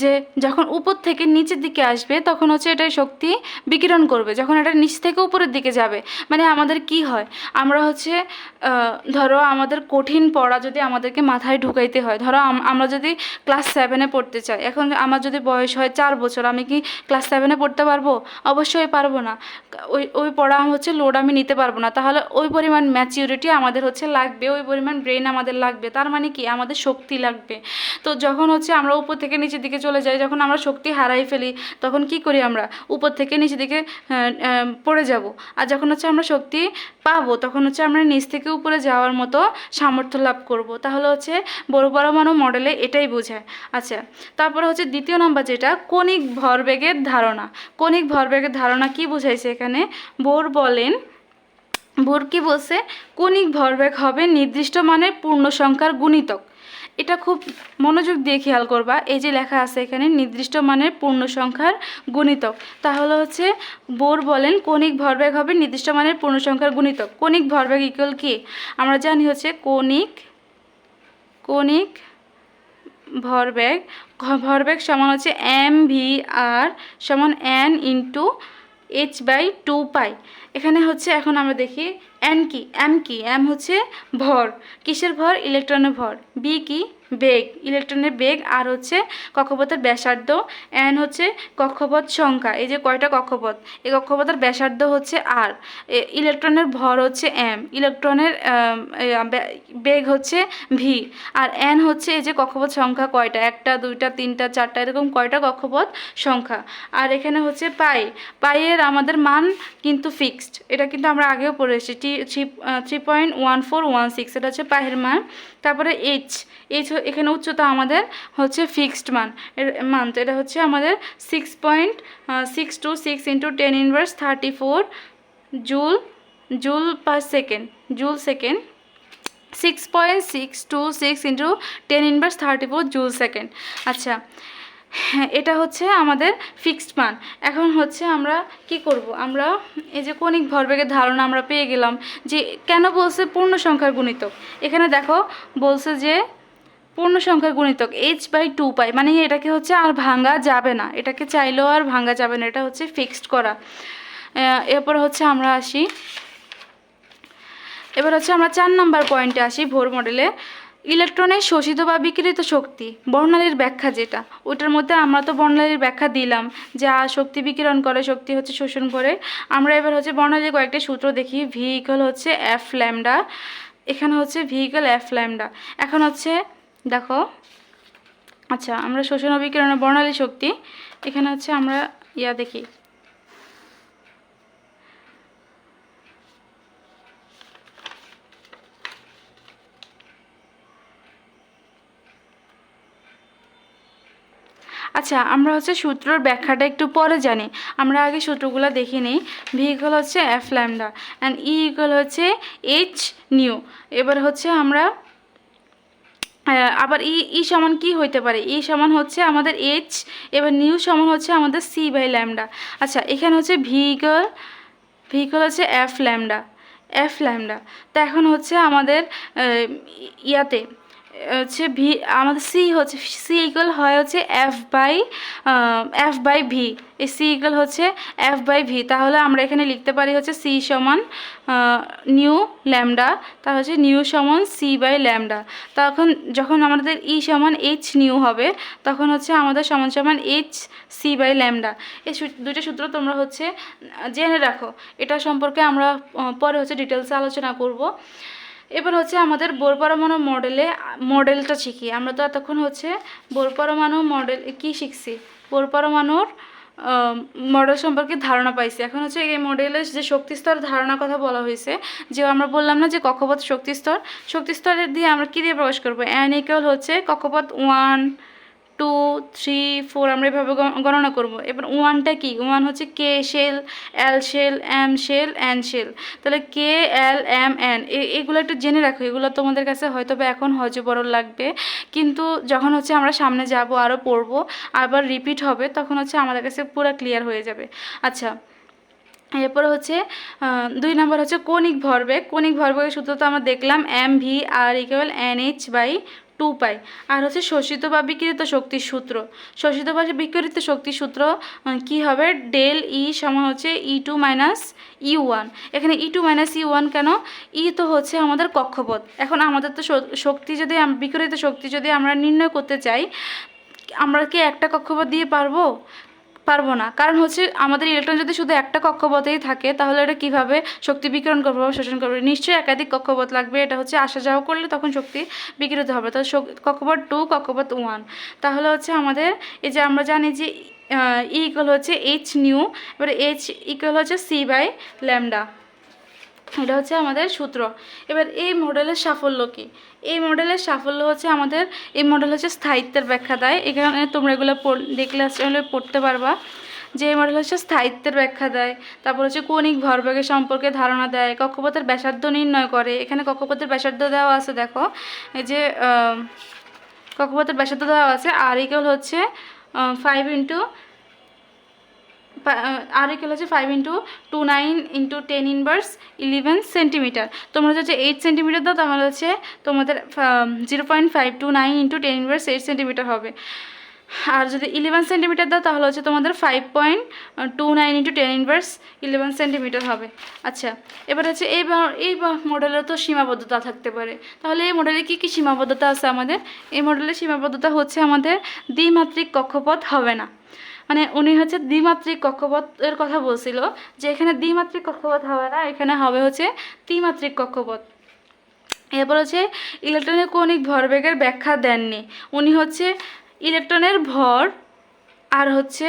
যে যখন উপর থেকে নিচের দিকে আসবে তখন হচ্ছে এটা শক্তি বিকিরণ করবে, যখন এটা নিচ থেকে উপরের দিকে যাবে। মানে আমাদের কি হয়, আমরা হচ্ছে ধরো আমাদের কঠিন পড়া যদি আমাদেরকে মাথায় ঢুকাইতে হয়, ধরো আমরা যদি যদি ক্লাস 7-এ পড়তে চাই, এখন আমার যদি বয়স হয় 4 বছর, আমি কি ক্লাস 7-এ পড়তে পারবো? অবশ্যই পারবো না। ওই পড়া হচ্ছে লোড আমি নিতে পারবো না। তাহলে ওই পরিমাণ ম্যাচিউরিটি আমাদের হচ্ছে লাগবে, ওই পরিমাণ ব্রেন আমাদের লাগবে। তার মানে কি, আমাদের শক্তি লাগবে। তো যখন হচ্ছে আমরা উপর থেকে নিচের দিকে চলে যাই, যখন আমরা শক্তি হারাই ফেলি, তখন কি করি, আমরা উপর থেকে নিচের দিকে পড়ে যাব। আর যখন হচ্ছে আমরা শক্তি পাবো, তখন হচ্ছে আমরা নিচ থেকে উপরে যাওয়ার মতো সামর্থ্য লাভ করব। তাহলে হচ্ছে বড় পরমাণু মডেলে এটাই বোঝায়। আচ্ছা, তারপরে হচ্ছে দ্বিতীয় নাম্বার যেটা, কণিক ভরবেগের ধারণা। কণিক ভরবেগের ধারণা কি বোঝাইছে এখানে? বোর কি বলছে? কণিক ভরবেগ হবে নির্দিষ্ট মানের পূর্ণ সংখ্যার গুণিতক। এটা খুব মনোযোগ দিয়ে খেয়াল করবা, এই যে লেখা আছে এখানে নির্দিষ্ট মানের পূর্ণ সংখ্যার গুণিতক। তাহলে হচ্ছে বোর বলেন কণিক ভরবেগ হবে নির্দিষ্ট মানের পূর্ণ সংখ্যার গুণিতক। কণিক ভরবেগ ইকুয়াল কি? আমরা জানি হচ্ছে কণিক ভরবেগ সমান হচ্ছে mvr সমান n ইন্টু h/2π। এখানে হচ্ছে এখন আমরা দেখি m হচ্ছে ভর। কিসের ভর? ইলেকট্রনের ভর। বি কি? বেগ, ইলেকট্রনের বেগ। আর হচ্ছে কক্ষপথের ব্যাসার্ধ। এন হচ্ছে কক্ষপথ সংখ্যা, এই যে কয়টা কক্ষপথ, এই কক্ষপথের ব্যাসার্ধ হচ্ছে আর। ইলেকট্রনের ভর হচ্ছে এম, ইলেকট্রনের বেগ হচ্ছে ভি। আর এন হচ্ছে এই যে কক্ষপথ সংখ্যা কয়টা, 1টা 2টা 3টা 4টা, এরকম কয়টা কক্ষপথ সংখ্যা। আর এখানে হচ্ছে পাইয়ের আমাদের মান কিন্তু ফিক্সড, এটা কিন্তু আমরা আগেও পড়ে এসেছি 3.1416, এটা হচ্ছে পাইয়ের মান। তারপরে এইচ এখানে উচ্চতা আমাদের হচ্ছে ফিক্সড মান, তো এটা হচ্ছে আমাদের 6.626 into 10⁻34 joule per second, 6.626 into 10⁻34 joule second. আচ্ছা, হ্যাঁ, এটা হচ্ছে আমাদের ফিক্সড মান। এখন হচ্ছে আমরা কি করব, আমরা এই যে কণিক ভরবেগের ধারণা আমরা পেয়ে গেলাম। যে কেন বলছে পূর্ণ সংখ্যার গুণিতক, এখানে দেখো বলছে যে পূর্ণ সংখ্যার গুণিতক h/2π, মানে এটাকে হচ্ছে আর ভাঙা যাবে না, এটাকে চাইলেও আর ভাঙা যাবে না, এটা হচ্ছে ফিক্সড করা। এরপর হচ্ছে আমরা আসি, এবার হচ্ছে আমরা 4 নাম্বার পয়েন্টে আসি ভোর মডেলে। ইলেকট্রনের শোষিত বা বিকিরিত শক্তি, বর্ণালীর ব্যাখ্যা যেটা, ওইটার মধ্যে আমরা তো বর্ণালীর ব্যাখ্যা দিলাম, যা শক্তি বিকিরণ করে, শক্তি হচ্ছে শোষণ করে। আমরা এবার হচ্ছে বর্ণালীর কয়েকটা সূত্র দেখি। ভি ইকুয়াল হচ্ছে এফ ল্যামডা, এখানে হচ্ছে ভি ইকুয়াল এফ ল্যামডা। এখন হচ্ছে দেখো, আচ্ছা, আমরা শোষণ ও বিকিরণের বর্ণালী শক্তি, এখানে হচ্ছে আমরা দেখি। আচ্ছা, আমরা হচ্ছে সূত্রের ব্যাখ্যাটা একটু পরে জানি, আমরা আগে সূত্রগুলো দেখে নিই। ভি ইকুয়াল হচ্ছে F lambda and E equal হচ্ছে এইচ নিউ। এবার হচ্ছে আমরা আবার ই সমান কি হইতে পারে, ই সমান হচ্ছে আমাদের এইচ, এবার নিউ সমান হচ্ছে আমাদের c/ল্যামডা। আচ্ছা, এখানে হচ্ছে ভি ইকুয়াল হচ্ছে এফ ল্যামডা। তো এখন হচ্ছে আমাদের ইয়াতে হচ্ছে ভি, আমাদের সি ইকুয়াল হয় হচ্ছে এফ বাই ভি, এই সি ইকুয়াল হচ্ছে এফ বাই ভি। তাহলে আমরা এখানে লিখতে পারি হচ্ছে সি সমান নিউ ল্যামডা, তা হচ্ছে নিউ সমান c/ল্যামডা। তখন যখন আমাদের ই সমান এইচ নিউ হবে, তখন হচ্ছে আমাদের সমান এইচ c/ল্যামডা। এই দুইটা সূত্র তোমরা হচ্ছে জেনে রাখো, এটা সম্পর্কে আমরা পরে হচ্ছে ডিটেলসে আলোচনা করব। এবার হচ্ছে আমাদের বোর পরমাণু মডেলটা শিখি। আমরা তো এতক্ষণ হচ্ছে বোর পরমাণু মডেল কি শিখছি, বোর পরমাণুর মডেল সম্পর্কে ধারণা পাইছি। এখন হচ্ছে এই মডেলের যে শক্তিস্তর ধারণার কথা বলা হয়েছে, যে আমরা বললাম না যে কক্ষপথ শক্তিস্তরের দিয়ে আমরা কী দিয়ে প্রকাশ করবো, এন ইকুয়াল হচ্ছে কক্ষপথ 1 2 3 4, আমরা এভাবে গণনা করব। এবার 1টা কি, 1 হচ্ছে K shell, L shell, M shell, N shell. তাহলে কে এল এম এন এগুলো একটু জেনে রাখো, এগুলো তোমাদের কাছে হয়তো বা এখন হজবরল লাগবে, কিন্তু যখন হচ্ছে আমরা সামনে যাব আরও পড়বো, আবার রিপিট হবে, তখন হচ্ছে আমাদের কাছে পুরো ক্লিয়ার হয়ে যাবে। আচ্ছা, এরপরে হচ্ছে 2 নম্বর হচ্ছে কণিক ভরবেগের সূত্র তো আমরা দেখলাম mv r = nh/2 2 পাই। আর হচ্ছে শোষিত বা বিকিরিত শক্তির সূত্র, শোষিত বা বিকিরিত শক্তির সূত্র কি হবে, ডেল ই সমান হচ্ছে E2 মাইনাস E1। এখানে E2 মাইনাস E1 কেন, ই তো হচ্ছে আমাদের কক্ষপথ। এখন আমাদের তো শক্তি যদি বিকিরিত শক্তি যদি আমরা নির্ণয় করতে চাই, আমরা কি একটা কক্ষপথ দিয়ে পারবো না, কারণ হচ্ছে আমাদের ইলেকট্রন যদি শুধু একটা কক্ষপথেই থাকে তাহলে এটা কিভাবে শক্তি বিকিরণ করবে বা শোষণ করবে, নিশ্চয়ই একাধিক কক্ষপথ লাগবে। এটা হচ্ছে আসা যাওয়া করলে তখন শক্তি বিকিরিত হবে। তো কক্ষপথ 2 কক্ষপথ 1, তাহলে হচ্ছে আমাদের এই যে আমরা জানি যে ই ইকুয়াল হচ্ছে এইচ নিউ, এবারে এইচ ইকুয়াল হচ্ছে সি বাই ল্যামডা, এটা হচ্ছে আমাদের সূত্র। এবার এই মডেলের সাফল্য কি, এই মডেলের সাফল্য হচ্ছে আমাদের এই মডেল হচ্ছে স্থায়িত্বের ব্যাখ্যা দেয়। এখানে তোমরা এগুলো দেখলে আসলে পড়তে পারবা যে এই মডেল হচ্ছে স্থায়িত্বের ব্যাখ্যা দেয়, তারপর হচ্ছে কৌণিক ভরবেগের সম্পর্কে ধারণা দেয়, কক্ষপথের ব্যাসার্ধ নির্ণয় করে। এখানে কক্ষপথের ব্যাসার্ধ দেওয়া আছে, দেখো এই যে কক্ষপথের ব্যাসার্ধ দেওয়া আছে, আর ইকুয়াল হচ্ছে 5 ইন্টু আর ইকুয়াল হচ্ছে 5 ইন্টু 29 ইন্টু 10 ইনভার্স 11 সেন্টিমিটার। তোমরা যদি 8 সেন্টিমিটার দাও তাহলে হচ্ছে তোমাদের 0.529 ইন্টু 10 ইনভার্স 8 সেন্টিমিটার হবে। আর যদি 11 সেন্টিমিটার দাও তাহলে হচ্ছে তোমাদের 5.29 ইন্টু 10 ইনভার্স 11 সেন্টিমিটার হবে। আচ্ছা, এবার হচ্ছে এই মডেলের তো সীমাবদ্ধতা থাকতে পারে, তাহলে এই মডেলে কী কী সীমাবদ্ধতা আছে আমাদের, এই মডেলের সীমাবদ্ধতা হচ্ছে আমাদের দ্বিমাত্রিক কক্ষপথ হবে না। মানে উনি হচ্ছে দ্বিমাত্রিক কক্ষপথের কথা বলছিল, যে এখানে দ্বিমাত্রিক কক্ষপথ হবে না, এখানে হবে হচ্ছে ত্রিমাত্রিক কক্ষপথ। এরপর হচ্ছে ইলেকট্রনের কৌণিক ভরবেগের ব্যাখ্যা দেননি, উনি হচ্ছে ইলেকট্রনের ভর আর হচ্ছে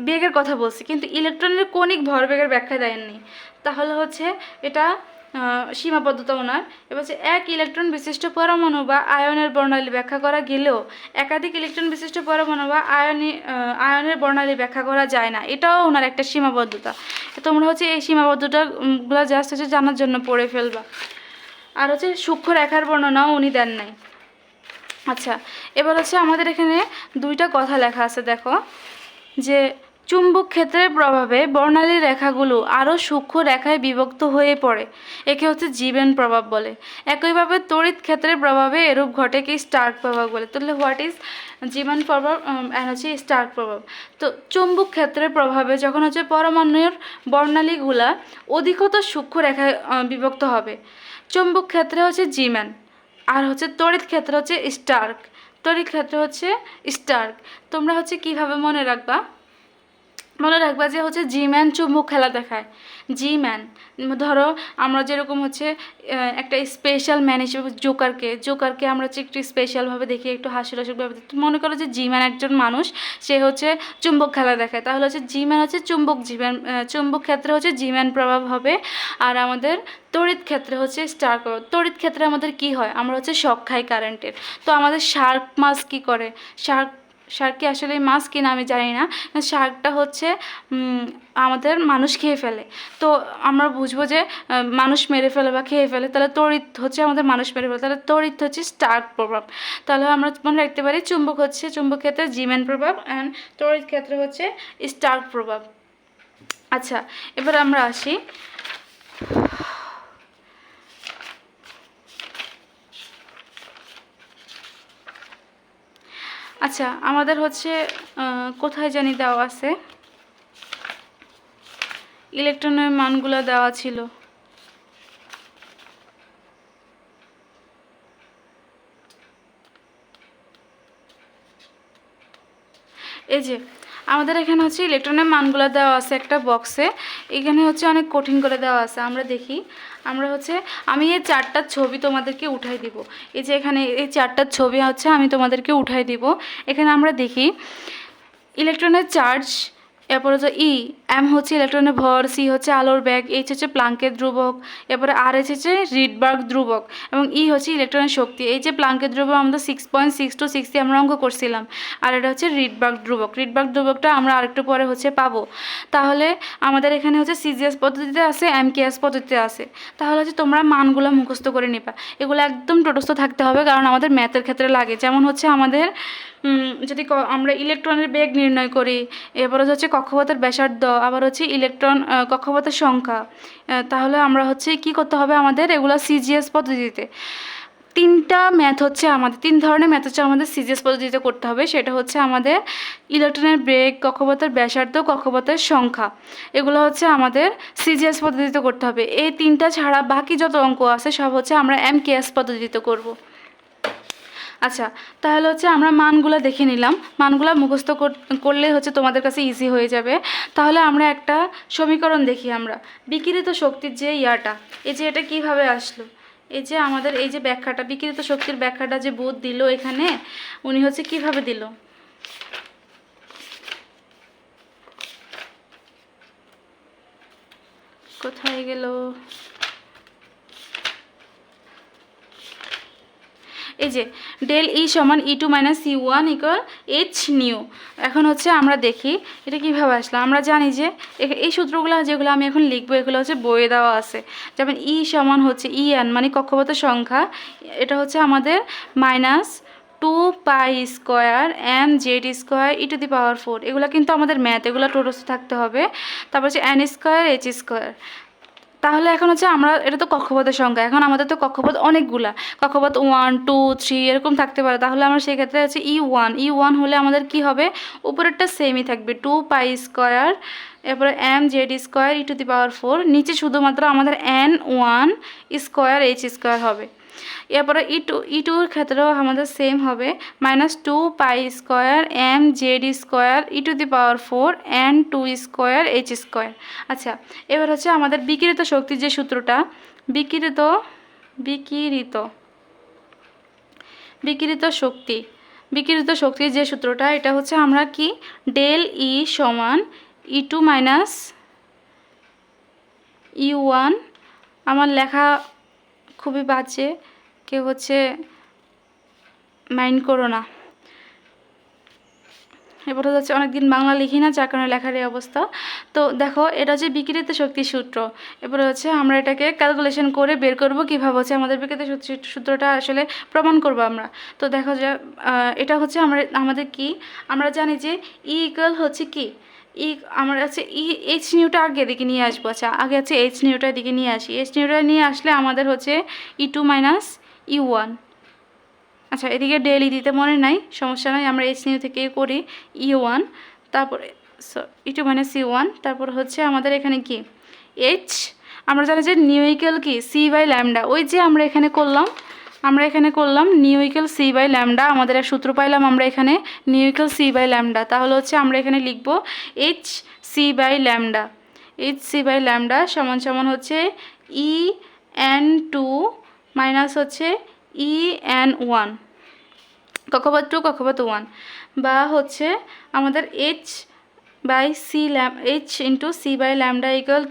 বেগের কথা বলছি, কিন্তু ইলেকট্রনের কৌণিক ভরবেগের ব্যাখ্যা দেননি, তাহলে হচ্ছে এটা সীমাবদ্ধতা ওনার। এবার হচ্ছে এক ইলেকট্রন বিশিষ্ট পরমাণু বা আয়নের বর্ণালী ব্যাখ্যা করা গেলেও একাধিক ইলেকট্রন বিশিষ্ট পরমাণু বা আয়নের বর্ণালী ব্যাখ্যা করা যায় না, এটাও ওনার একটা সীমাবদ্ধতা। তোমরা হচ্ছে এই সীমাবদ্ধতাগুলো জাস্ট হচ্ছে জানার জন্য পড়ে ফেলবা। আর হচ্ছে সূক্ষ্ম রেখার বর্ণনাও উনি দেন নাই। আচ্ছা, এবার হচ্ছে আমাদের এখানে দুইটা কথা লেখা আছে, দেখো যে চুম্বক ক্ষেত্রের প্রভাবে বর্ণালী রেখাগুলো আরও সূক্ষ্ম রেখায় বিভক্ত হয়ে পড়ে, একে হচ্ছে জীবন প্রভাব বলে। একইভাবে তড়িৎ ক্ষেত্রের প্রভাবে এরূপ ঘটে কি স্টার্ক প্রভাব বলে। তাহলে হোয়াট ইজ জীবন প্রভাব অ্যান্ড হচ্ছে স্টার্ক প্রভাব। তো চুম্বক ক্ষেত্রের প্রভাবে যখন হচ্ছে পরমাণুর বর্ণালীগুলা অধিকতর সূক্ষ্ম রেখায় বিভক্ত হবে, চুম্বক ক্ষেত্রে হচ্ছে জিম্যান, আর হচ্ছে তড়িৎ ক্ষেত্রে হচ্ছে স্টার্ক, তড়িৎ ক্ষেত্রে হচ্ছে স্টার্ক। তোমরা হচ্ছে কিভাবে মনে রাখবা যে হচ্ছে জিম্যান চুম্বক খেলা দেখায়। জিম্যান ধরো আমরা যেরকম হচ্ছে একটা স্পেশাল ম্যান হিসেবে জোকারকে আমরা হচ্ছে একটু স্পেশালভাবে দেখি, একটু হাস্যরসিকভাবে। মনে করো যে জিম্যান একজন মানুষ, সে হচ্ছে চুম্বক খেলা দেখায়, তাহলে হচ্ছে জিম্যান হচ্ছে চুম্বক ক্ষেত্রে হচ্ছে জিম্যান প্রভাব হবে। আর আমাদের তড়িৎ ক্ষেত্রে হচ্ছে স্টার্ক প্রভাব। তড়িৎ ক্ষেত্রে আমাদের কি হয়, আমরা হচ্ছে শক খাই কারেন্টের। তো আমাদের শার্ক মাছ কি করে, শার্ককে আসলে মাছ কিনা আমি জানি না, শার্কটা হচ্ছে আমাদের মানুষ খেয়ে ফেলে। তো আমরা বুঝবো যে মানুষ মেরে ফেলে বা খেয়ে ফেলে, তাহলে তড়িৎ হচ্ছে আমাদের মানুষ মেরে ফেলে, তাহলে তড়িৎ হচ্ছে স্টার্ক প্রভাব। তাহলে আমরা মনে রাখতে পারি চুম্বক ক্ষেত্রে জিম্যান প্রভাব অ্যান্ড তড়িৎ ক্ষেত্রে হচ্ছে স্টার্ক প্রভাব। আচ্ছা, এবার আমরা আসি আচ্ছা আমাদের হচ্ছে কোথায় জানি দেওয়া আছে, ইলেকট্রনের মানগুলো দেওয়া ছিল, এই যে আমাদের এখানে হচ্ছে ইলেকট্রনের মানগুলো দেওয়া আছে একটা বক্সে, এখানে হচ্ছে অনেক কঠিন করে দেওয়া আছে। আমরা দেখি, আমি এই চারটার ছবি তোমাদেরকে উঠাই দিব, এই যে এখানে এই চারটার ছবি হচ্ছে আমি তোমাদেরকে উঠাই দিব। এখানে আমরা দেখি ইলেকট্রনের চার্জ, এরপরে হচ্ছে এম হচ্ছে ইলেকট্রনের ভর, সি হচ্ছে আলোর ব্যাগ, এইচ হচ্ছে প্লাঙ্কের ধ্রুবক, এরপরে আর এইচ হচ্ছে রিডবার্গ ধ্রুবক, এবং হচ্ছে ইলেকট্রনের শক্তি। এই যে প্লাঙ্কের ধ্রুবক আমরা 6.626 আমরা অঙ্ক করছিলাম, আর এটা হচ্ছে রিডবার্গ ধ্রুবকটা আমরা আরেকটু পরে হচ্ছে পাবো। তাহলে আমাদের এখানে হচ্ছে সিজিএস পদ্ধতিতে আছে, এমকেএস পদ্ধতিতে আছে। তাহলে হচ্ছে তোমরা মানগুলো মুখস্থ করে নিবা, এগুলো একদম টোটস্থ থাকতে হবে, কারণ আমাদের ম্যাথের ক্ষেত্রে লাগে। যেমন হচ্ছে আমাদের যদি আমরা ইলেকট্রনের বেগ নির্ণয় করি, এরপরে হচ্ছে কক্ষপথের ব্যাসার্ধ, আবার হচ্ছে কক্ষপথের সংখ্যা, তাহলে আমরা হচ্ছে কি করতে হবে, আমাদের এগুলো সিজিএস পদ্ধতিতে তিনটা ম্যাথ হচ্ছে আমাদের, 3 ধরনের ম্যাথ হচ্ছে আমাদের সিজিএস পদ্ধতিতে করতে হবে। সেটা হচ্ছে আমাদের ইলেকট্রনের বেগ, কক্ষপথের ব্যাসার্ধ, কক্ষপথের সংখ্যা, এগুলো হচ্ছে আমাদের সিজিএস পদ্ধতিতে করতে হবে। এই 3টা ছাড়া বাকি যত অঙ্ক আছে সব হচ্ছে আমরা এমকেএস পদ্ধতিতে করব। আচ্ছা, তাহলে হচ্ছে আমরা মানগুলো দেখে নিলাম, মানগুলো মুখস্থ করলে হচ্ছে তোমাদের কাছে ইজি হয়ে যাবে। তাহলে আমরা একটা সমীকরণ দেখি। আমরা বিকিরিত শক্তির যে ইয়াটা, এই যে এটা কিভাবে আসলো, এই যে আমাদের এই যে ব্যাখ্যাটা, বিকিরিত শক্তির ব্যাখ্যাটা যে বোধ দিল এখানে, উনি হচ্ছে কিভাবে দিল, কোথায় গেল, এই যে ডেল ই সমান E2 - E1 = h নিউ। এখন হচ্ছে আমরা দেখি এটা কিভাবে আসলো। আমরা জানি যে এই সূত্রগুলো যেগুলো আমি এখন লিখবো এগুলো হচ্ছে বইয়ে দেওয়া আছে। যেমন ই সমান হচ্ছে En মানে কক্ষপথের সংখ্যা, এটা হচ্ছে আমাদের -2π² mz² e⁴। এগুলো কিন্তু আমাদের ম্যাথ, এগুলো টোটস্থ থাকতে হবে। তারপর হচ্ছে n² h²। তাহলে এখন হচ্ছে আমরা, এটা তো কক্ষপথের সংখ্যা, এখন আমাদের তো কক্ষপথ অনেকগুলা, কক্ষপথ 1 2 3 এরকম থাকতে পারে। তাহলে আমরা সেক্ষেত্রে হচ্ছে E1 হলে আমাদের কি হবে, উপরেরটা সেমই থাকবে 2π², এরপরে mz² e⁴, নিচে শুধুমাত্র আমাদের n1² h² হবে। এরপরে E2 এর ক্ষেত্রেও আমাদের সেম হবে -2π² mz² e⁴ n2² h²। আচ্ছা, এবার হচ্ছে আমাদের বিকিরিত শক্তির যে সূত্রটা, বিকিরিত শক্তির যে সূত্রটা, এটা হচ্ছে আমরা কি, ডেল ই সমান E2 - E1। আমার লেখা খুবই বাজে, কেউ হচ্ছে মাইন্ড করো না। এবার হচ্ছে অনেকদিন বাংলা লিখি না, যার কারণে লেখার এই অবস্থা। তো দেখো, এটা হচ্ছে বিকিরিত শক্তির সূত্র। এবার হচ্ছে আমরা এটাকে ক্যালকুলেশন করে বের করব কীভাবে হচ্ছে আমাদের বিকিরিত সূত্রটা আসলে প্রমাণ করব আমরা। তো দেখো যে এটা হচ্ছে আমাদের কি, আমরা জানি যে E হচ্ছে কি, আমরা হচ্ছে এইচ নিউটা আগে এদিকে নিয়ে আসবো। আচ্ছা, আগে হচ্ছে এইচ নিউটা এদিকে নিয়ে আসি। এইচ নিউটা নিয়ে আসলে আমাদের হচ্ছে E2 - E1। আচ্ছা, এদিকে ডেলি দিতে মনে নাই, সমস্যা নাই, আমরা এইচ নিউ থেকে করি E1, তারপরে E2 - E1, তারপর হচ্ছে আমাদের এখানে কি এইচ, আমরা জানি যে নিউইক্যাল কি c/λ, ওই যে আমরা এখানে করলাম নিউইক্যাল c/λ, আমাদের এক সূত্র পাইলাম আমরা এখানে নিউইক্যাল c/λ। তাহলে হচ্ছে আমরা এখানে লিখব এইচ c/λ সমান হচ্ছে En2 মাইনাস হচ্ছে En1, কক্ষপথ 2 কক্ষপথ 1, বা হচ্ছে আমাদের h × c/λ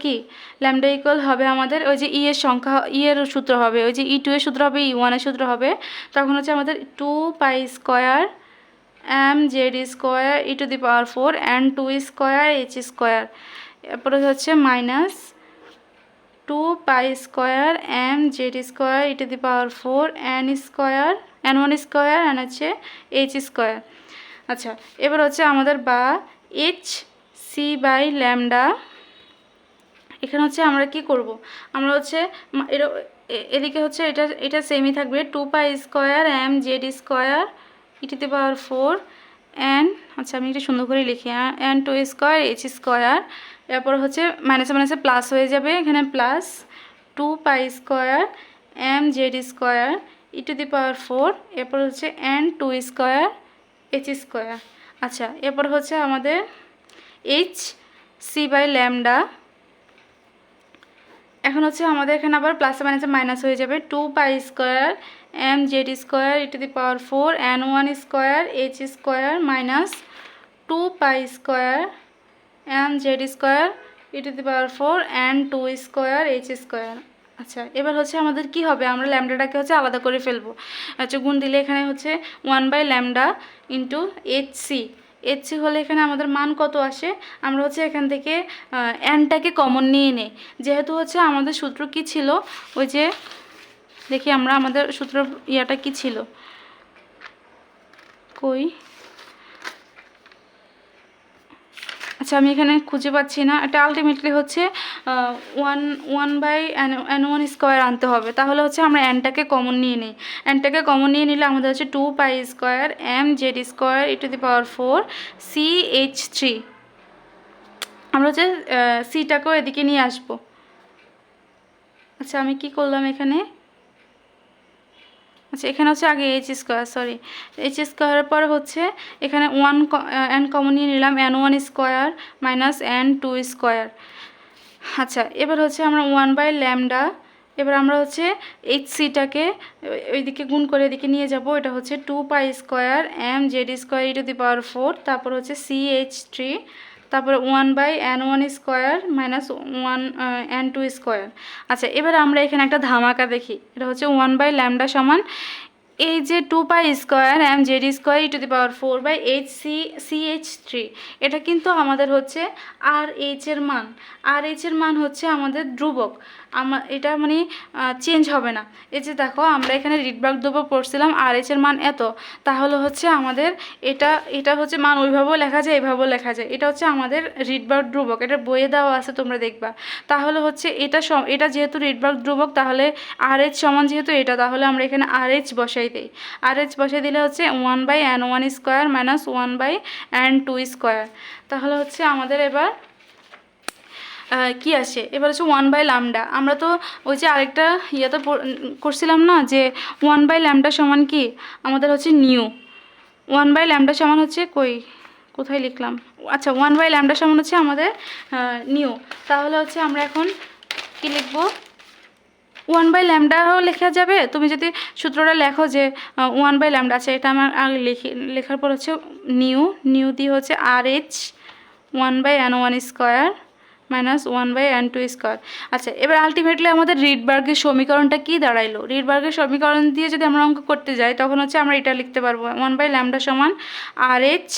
কি, ল্যামডা ইকুয়াল হবে আমাদের ওই যে ই এর সংখ্যা, ই এর সূত্র হবে, ওই যে E2 এর সূত্র হবে, E1 এর সূত্র হবে, তখন হচ্ছে আমাদের 2π² mz² e⁴ n2² h²। এরপরে হচ্ছে -2π² mz² e⁴ n1² n হচ্ছে h²। আচ্ছা, এবার হচ্ছে আমাদের বা h c/λ, এখানে হচ্ছে আমরা কি করব, আমরা হচ্ছে এদিকে হচ্ছে এটা সেমই থাকবে 2π² mz² e⁴ n, আচ্ছা আমি এটা সুন্দর করে লিখি, n2² h²। এরপর হচ্ছে মাইনাসে মাইনাসে প্লাস হয়ে যাবে, এখানে প্লাস 2π² mz² e⁴, এরপর হচ্ছে n2² h²। আচ্ছা, এরপর হচ্ছে আমাদের h c/λ, এখন হচ্ছে আমাদের এখানে আবার প্লাসে মাইনাসে মাইনাস হয়ে যাবে 2π² mz² e⁴ n1² h² minus 2π² mz² e⁴ n2² h²। আচ্ছা, এবার হচ্ছে আমাদের কি হবে, আমরা ল্যামডাটাকে হচ্ছে আলাদা করে ফেলবো। আচ্ছা, গুণ দিলে এখানে হচ্ছে 1/λ × hc হলে এখানে আমাদের মান কত আসে, আমরা হচ্ছে এখান থেকে nটাকে কমন নিয়ে নেই, যেহেতু হচ্ছে আমাদের সূত্র কি ছিল, ওই যে দেখি আমরা আমাদের সূত্র ইয়াটা কি ছিল, কই আচ্ছা আমি এখানে খুঁজে পাচ্ছি না, এটা আলটিমেটলি হচ্ছে one by n one square আনতে হবে। তাহলে হচ্ছে আমরা এনটাকে কমন নিয়ে নিই, এনটাকে কমন নিয়ে নিলে আমাদের হচ্ছে 2 pi square m z square e⁴ CH3। আমরা হচ্ছে সিটাকেও এদিকে নিয়ে আসবো। আচ্ছা আমি কি করলাম এখানে, আচ্ছা এখানে হচ্ছে আগে এইচ স্কোয়ার, সরি এইচ স্কোয়ারের পর হচ্ছে এখানে এন কমন নিয়ে নিলাম, n1 square minus n2 square. আচ্ছা এবার হচ্ছে আমরা 1/λ, এবার আমরা হচ্ছে এইচ সিটাকে ওইদিকে গুণ করে এদিকে নিয়ে যাব, এটা হচ্ছে 2 pi square m z square e⁴, তারপর হচ্ছে CH3, তারপরে 1/n1 square minus 1 n2 square. আচ্ছা এবার আমরা এখানে একটা ধামাকা দেখি, এটা হচ্ছে 1/λ সমান এই যে 2 pi square m z square e⁴/CH3, এটা কিন্তু আমাদের হচ্ছে আর এইচের মান, আর এইচের মান হচ্ছে আমাদের ধ্রুবক, এটা মানে চেঞ্জ হবে না। এই যে দেখো আমরা এখানে রিডবার্গ ধ্রুবক পড়ছিলাম, আর এইচের মান এত, তাহলে হচ্ছে আমাদের এটা হচ্ছে মান ওইভাবেও লেখা যায় এভাবেও লেখা যায়, এটা হচ্ছে আমাদের রিডবার্গ ধ্রুবক, এটা বইয়ে দেওয়া আছে তোমরা দেখবা। তাহলে হচ্ছে এটা যেহেতু রিডবার্গ ধ্রুবক, তাহলে আর এইচ সমান যেহেতু এটা, তাহলে আমরা এখানে আর এইচ বসাই দিই, আর এইচ বসাই দিলে হচ্ছে 1/n1 square minus 1/n2 square. তাহলে হচ্ছে আমাদের এবার কি আসে, এবার হচ্ছে 1/λ। আমরা তো ওই যে আরেকটা ইয়েতে করছিলাম না যে 1/λ সমান কি আমাদের হচ্ছে নিউ, 1/λ সমান হচ্ছে কোথায় লিখলাম, আচ্ছা 1/λ সমান হচ্ছে আমাদের নিউ। তাহলে হচ্ছে আমরা এখন কি লিখবো, 1/λও লেখা যাবে, তুমি যদি সূত্রটা লেখো যে 1/λ, আচ্ছা এটা আমার আগে লেখার পর হচ্ছে নিউ দিয়ে হচ্ছে R H 1/n1 square minus 1/n2 square. আচ্ছা এবার আলটিমেটলি আমাদের রিডবার্গের সমীকরণটা কি দাঁড়াইলো, রিডবার্গের সমীকরণ দিয়ে যদি আমরা অঙ্ক করতে যাই তখন হচ্ছে আমরা এটা লিখতে পারবো 1/λ সমান R H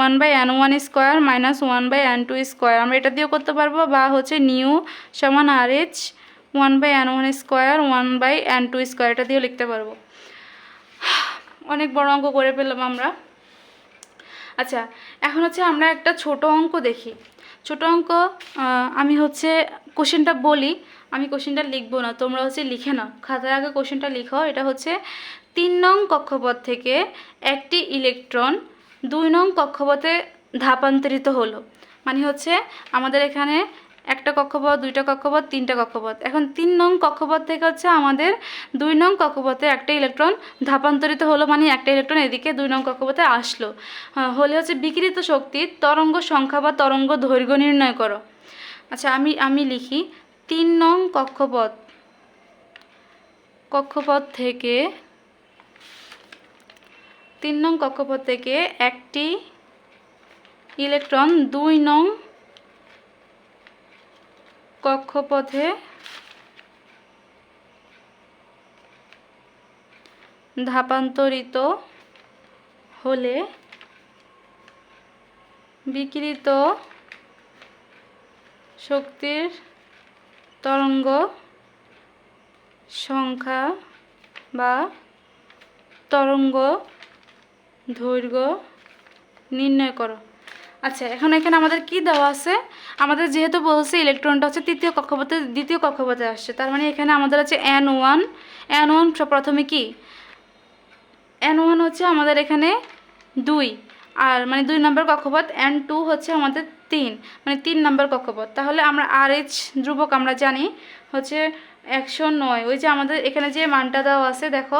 1/n1 square minus 1/n2 square. আমরা এটা দিয়েও করতে পারবো, বা হচ্ছে নিউ সমান R H 1/n1 square 1/n2 square, এটা দিয়েও লিখতে পারবো। অনেক বড় অঙ্ক করে ফেললাম আমরা। আচ্ছা এখন হচ্ছে আমরা একটা ছোট অঙ্ক দেখি, ছোট অঙ্ক আমি হচ্ছে কোশ্চেনটা বলি, আমি কোশ্চেনটা লিখবো না, তোমরা হচ্ছে লিখে নাও, খাতায় আগে কোশ্চেনটা লিখো। এটা হচ্ছে 3 নং কক্ষপথ থেকে একটি ইলেকট্রন 2 নং কক্ষপথে ধাপান্তরিত হলো, মানে হচ্ছে আমাদের এখানে একটা কক্ষপথ, দুইটা কক্ষপথ, তিনটা কক্ষপথ, এখন 3 নং কক্ষপথ থেকে হচ্ছে আমাদের 2 নং কক্ষপথে একটা ইলেকট্রন ধাপান্তরিত হলো, মানে একটা ইলেকট্রন এদিকে 2 নং কক্ষপথে আসলো, হলে হচ্ছে বিকিরিত শক্তির তরঙ্গ সংখ্যা বা তরঙ্গ দৈর্ঘ্য নির্ণয় করো। আচ্ছা আমি লিখি 3 নং কক্ষপথ থেকে 3 নং কক্ষপথ থেকে একটি ইলেকট্রন 2 নং কক্ষপথে ধাপান্তরিত হলে বিকিরিত শক্তির তরঙ্গ সংখ্যা বা তরঙ্গ দৈর্ঘ্য নির্ণয় করো। আচ্ছা এখন এখানে আমাদের কি দেওয়া আছে, আমাদের যেহেতু বলছে ইলেকট্রনটা হচ্ছে তৃতীয় কক্ষপথে দ্বিতীয় কক্ষপথে আসছে, তার মানে এখানে আমাদের হচ্ছে n1 প্রথমে কি n1 হচ্ছে আমাদের এখানে 2, আর মানে 2 নম্বর কক্ষপথ, n2 হচ্ছে আমাদের 3, মানে 3 নম্বর কক্ষপথ। তাহলে আমরা আর এইচ ধ্রুবক আমরা জানি হচ্ছে 109, ওই যে আমাদের এখানে যে মানটা দেওয়া আছে দেখো,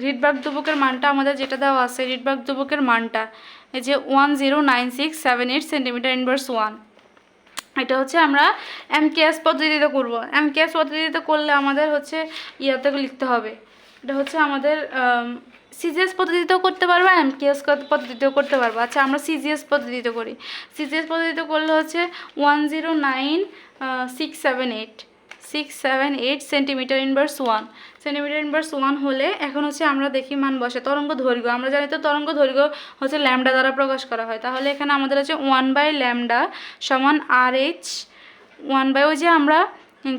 রিডবার্গ ধ্রুবকের মানটা আমাদের যেটা দেওয়া আছে, রিডবার্গ ধ্রুবকের মানটা এই যে 109678 সেন্টিমিটার ইনভার্স 1। এটা হচ্ছে আমরা MKS পদ্ধতিতে করব, MKS পদ্ধতিতে করলে আমাদের হচ্ছে ইয়াতে লিখতে হবে, এটা হচ্ছে আমাদের সিজিএস পদ্ধতিতেও করতে পারবো, MKS পদ্ধতিতেও করতে পারবো। আচ্ছা আমরা সিজিএস পদ্ধতিতে করি, সিজিএস পদ্ধতিতে করলে হচ্ছে 109678 সেন্টিমিটার ইনভার্স 1, সেন্টিমিটার ইনভার্স 1 হলে এখন হচ্ছে আমরা দেখি মান বসে তরঙ্গ দৈর্ঘ্য, আমরা জানি তো তরঙ্গ দৈর্ঘ্য হচ্ছে ল্যামডা দ্বারা প্রকাশ করা হয়, তাহলে এখানে আমাদের হচ্ছে 1/λ সমান আর এইচ 1/, ওই যে আমরা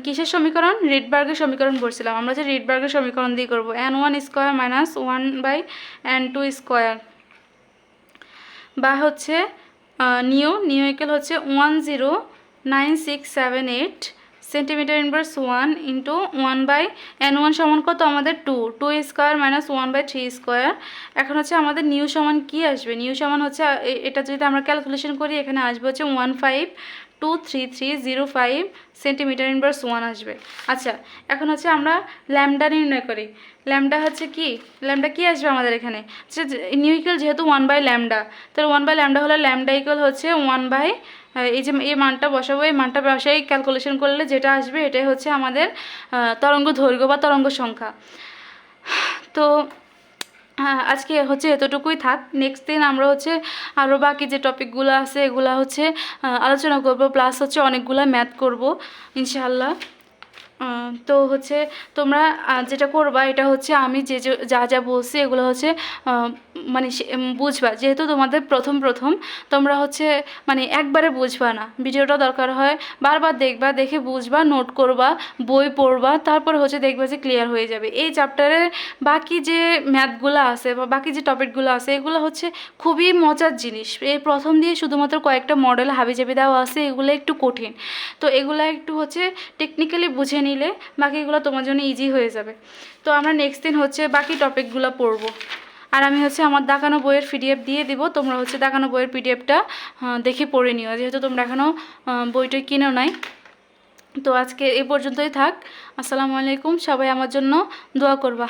কিসের সমীকরণ, রিডবার্গের সমীকরণ পড়ছিলাম, আমরা যে রিডবার্গের সমীকরণ দিয়ে করবো n1 square minus 1/n2 square, বা হচ্ছে নিউ ইকুয়াল হচ্ছে 109678 সেন্টিমিটার ইনভার্স 1 ইন্টু 1/n1 সমান কত আমাদের 2 স্কোয়ার মাইনাস 1/3 স্কোয়ার। এখন হচ্ছে আমাদের নিউ সমান কি আসবে, নিউ সমান হচ্ছে এটা যদি আমরা ক্যালকুলেশন করি এখানে আসবে হচ্ছে 1523305 সেন্টিমিটার ইনভার্স 1 আসবে। আচ্ছা, এখন হচ্ছে আমরা ল্যামডা নির্ণয় করি। ল্যামডা হচ্ছে কি, ল্যামডা কি আসবে আমাদের এখানে, নিউ ইকুয়াল যেহেতু 1/λ, তাহলে 1/λ হলে ল্যামডা ইকুয়াল হচ্ছে 1 এই যে এই মানটা বসাবো, এই মানটা বসাই ক্যালকুলেশন করলে যেটা আসবে এটাই হচ্ছে আমাদের তরঙ্গ দৈর্ঘ্য বা তরঙ্গ সংখ্যা। তো আজকে হচ্ছে এতটুকুই থাক। নেক্সট দিন আমরা হচ্ছে আরও বাকি যে টপিকগুলো আছে এগুলো হচ্ছে আলোচনা করব, প্লাস হচ্ছে অনেকগুলো ম্যাথ করব ইনশাআল্লাহ। তো হচ্ছে তোমরা যেটা করবা এটা হচ্ছে আমি যা যা বলছি এগুলো হচ্ছে মানে বুঝবা, যেহেতু তোমাদের প্রথম তোমরা হচ্ছে মানে একবারে বুঝবা না, ভিডিওটা দরকার হয় বারবার দেখবা, দেখে বুঝবা, নোট করবা, বই পড়বা, তারপর হচ্ছে দেখবা যে ক্লিয়ার হয়ে যাবে। এই চ্যাপ্টারের বাকি যে ম্যাথগুলো আছে বা বাকি যে টপিকগুলো আছে এগুলো হচ্ছে খুবই মজার জিনিস। এই প্রথম দিয়ে শুধুমাত্র কয়েকটা মডেল হাবিজাবি দেওয়া আছে, এগুলো একটু কঠিন, তো এগুলো একটু হচ্ছে টেকনিক্যালি বুঝে নিলে বাকিগুলো তোমার জন্য ইজি হয়ে যাবে। তো আমরা নেক্সট দিন হচ্ছে বাকি টপিকগুলো পড়বো। আর আমি হচ্ছে আমার দেখানো বইয়ের পিডিএফ দিয়ে দিব, তোমরা হচ্ছে দেখানো বইয়ের পিডিএফটা দেখে পড়ে নিও, যেহেতু তোমরা এখনও বইটা কিনেও নাই। তো আজকে এ পর্যন্তই থাক। আসসালামু আলাইকুম, সবাই আমার জন্য দোয়া করবা।